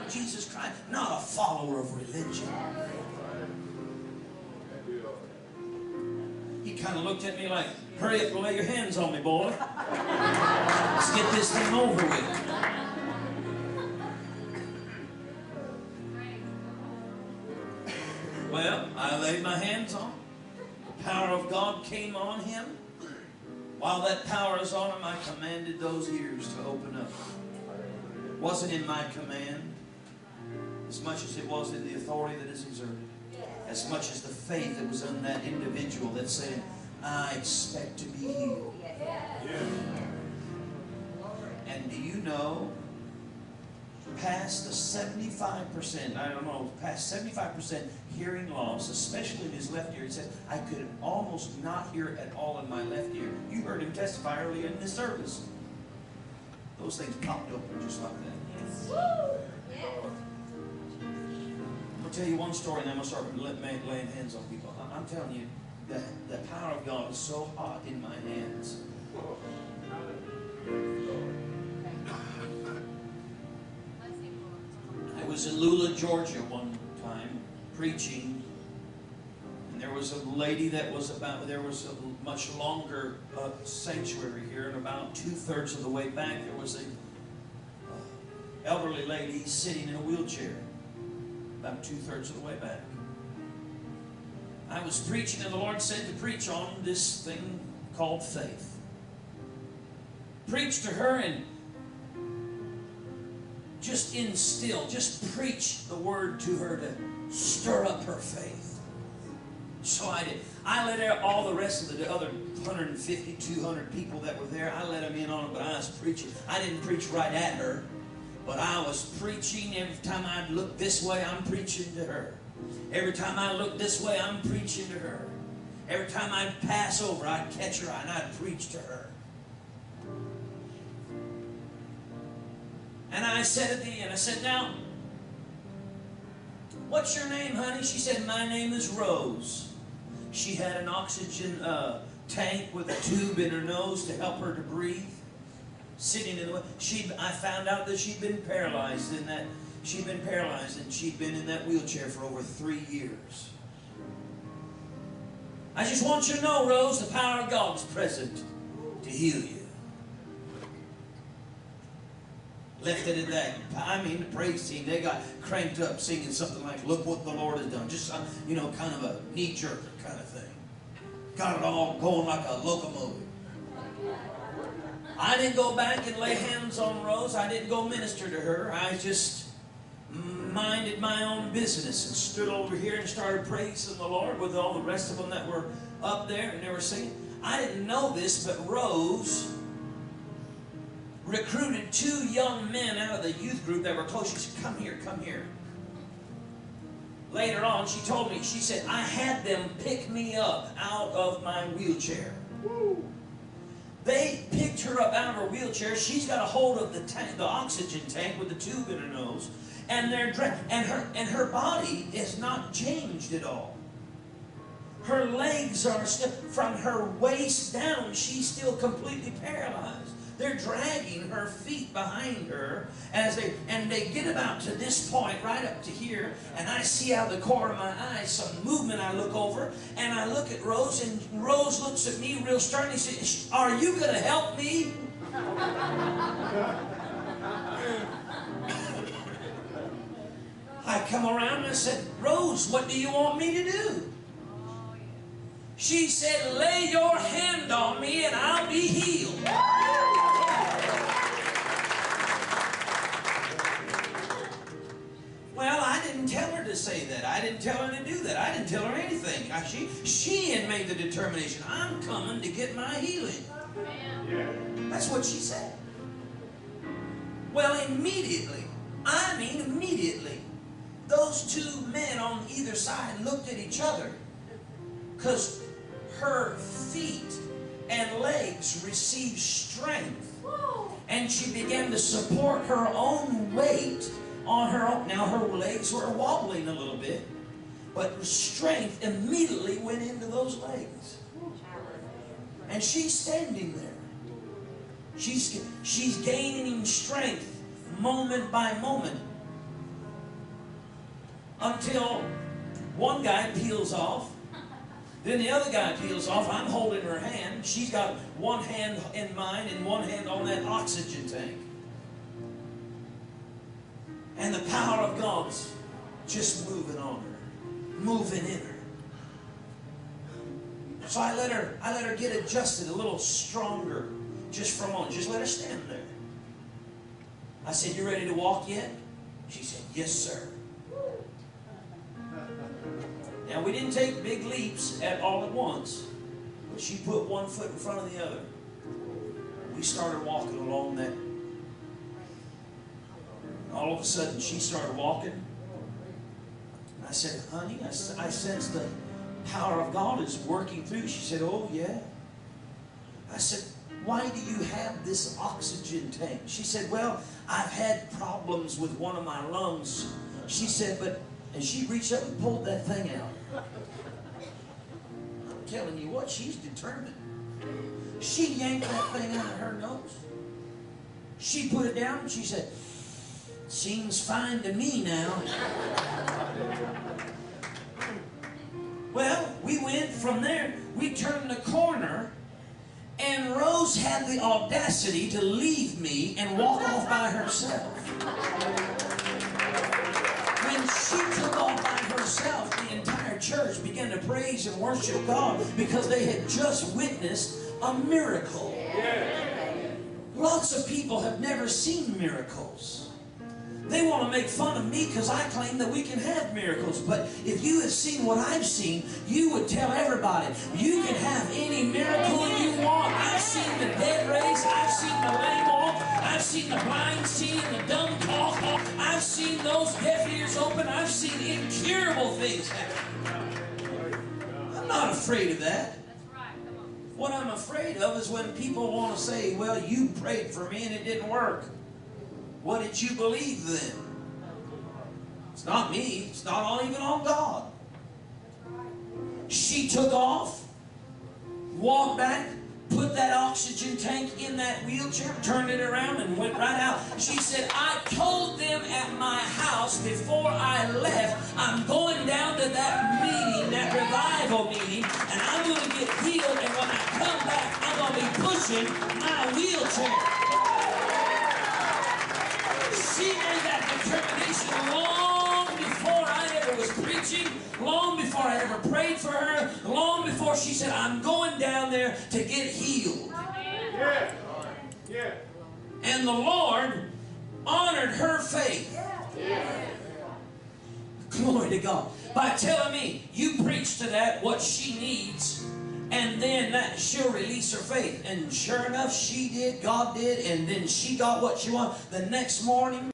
of Jesus Christ, not a follower of religion. He kind of looked at me like, hurry up and lay your hands on me, boy. Let's get this thing over with. Well, I laid my hands on him. The power of God came on him. While that power is on him, I commanded those ears to open up. It wasn't in my command as much as it was in the authority that is exerted. As much as the faith that was in that individual that said, I expect to be healed. And do you know, past the 75%, I don't know, past 75% hearing loss, especially in his left ear, he said, I could almost not hear at all in my left ear. You heard him testify earlier in this service. Those things popped open just like that. I'll tell you one story and then I'm going to start laying hands on people. I'm telling you, the power of God is so hot in my hands. I was in Lula, Georgia one time preaching, and there was a lady that was there was a much longer sanctuary here, and about 2/3 of the way back there was a elderly lady sitting in a wheelchair. About 2/3 of the way back. I was preaching and the Lord said to preach on this thing called faith. Preach to her and just instill, just preach the word to her to stir up her faith. So I did. I let out all the rest of the other 150, 200 people that were there, I let them in on it, but I was preaching. I didn't preach right at her. But I was preaching. Every time I'd look this way, I'm preaching to her. Every time I look this way, I'm preaching to her. Every time I'd pass over, I'd catch her and I'd preach to her. And I said at the end, I said, now, what's your name, honey? She said, my name is Rose. She had an oxygen tank with a tube in her nose to help her to breathe. Sitting in the way. I found out that she'd been paralyzed in that. She'd been paralyzed and she'd been in that wheelchair for over 3 years. I just want you to know, Rose, the power of God is present to heal you. Left it at that. I mean, the praise team, they got cranked up singing something like, look what the Lord has done. Just, you know, kind of a knee-jerker kind of thing. Got it all going like a locomotive. I didn't go back and lay hands on Rose. I didn't go minister to her. I just minded my own business and stood over here and started praising the Lord with all the rest of them that were up there and they were singing. I didn't know this, but Rose recruited 2 young men out of the youth group that were close. She said, come here, come here. Later on, she told me, she said, I had them pick me up out of my wheelchair. Woo. They picked her up out of her wheelchair. She's got a hold of the tank, the oxygen tank with the tube in her nose, and her body is not changed at all. Her legs are still, from her waist down, she's still completely paralyzed. They're dragging her feet behind her as they get about to this point, right up to here, and I see out of the corner of my eye some movement. I look over and I look at Rose, and Rose looks at me real stern and says, are you going to help me? I come around and I said, Rose, what do you want me to do? She said, lay your hand on me and I'll be healed. Well, I didn't tell her to say that. I didn't tell her to do that. I didn't tell her anything. She had made the determination, I'm coming to get my healing. That's what she said. Well, immediately, I mean immediately, those 2 men on either side looked at each other because her feet and legs received strength. And she began to support her own weight on her own. Now her legs were wobbling a little bit, but strength immediately went into those legs. And she's standing there. She's gaining strength moment by moment. until one guy peels off. Then the other guy peels off. I'm holding her hand. She's got one hand in mine and one hand on that oxygen tank. And the power of God's just moving on her, moving in her. So I let her get adjusted a little stronger just for a moment. Just let her stand there. I said, "You ready to walk yet?" She said, "Yes, sir." Now, we didn't take big leaps all at once, but she put one foot in front of the other. We started walking along that. All of a sudden, she started walking. I said, "Honey," I sense the power of God is working through. She said, "Oh, yeah." I said, "Why do you have this oxygen tank?" She said, "Well, I've had problems with one of my lungs." She said, "But," and she reached up and pulled that thing out. I'm telling you what, she's determined. She yanked that thing out of her nose. She put it down and she said, "Seems fine to me now." Well, we went from there. We turned the corner, and Rose had the audacity to leave me and walk off by herself. When she took off by herself, the entire church began to praise and worship God because they had just witnessed a miracle. Lots of people have never seen miracles. They want to make fun of me because I claim that we can have miracles. But if you had seen what I've seen, you would tell everybody, you can have any miracle you want. I've seen the dead raised. I've seen the lame walk. I've seen the blind see and the dumb talk. I've seen those deaf ears open. I've seen incurable things happen. I'm not afraid of that. What I'm afraid of is when people want to say, "Well, you prayed for me and it didn't work." What did you believe then? It's not me. It's not even on God. She took off, walked back, put that oxygen tank in that wheelchair, turned it around, and went right out. She said, "I told them at my house before I left, I'm going down to that meeting, that revival meeting, and I'm going to get healed, and when I come back, I'm going to be pushing my wheelchair." She made that determination long before I ever was preaching, long before I ever prayed for her, long before she said, "I'm going down there to get healed." Yeah. Yeah. And the Lord honored her faith. Yeah. Glory to God. By telling me, "You preach to that what she needs, and then that she'll release her faith." And sure enough, she did. God did. And then she got what she wanted. The next morning,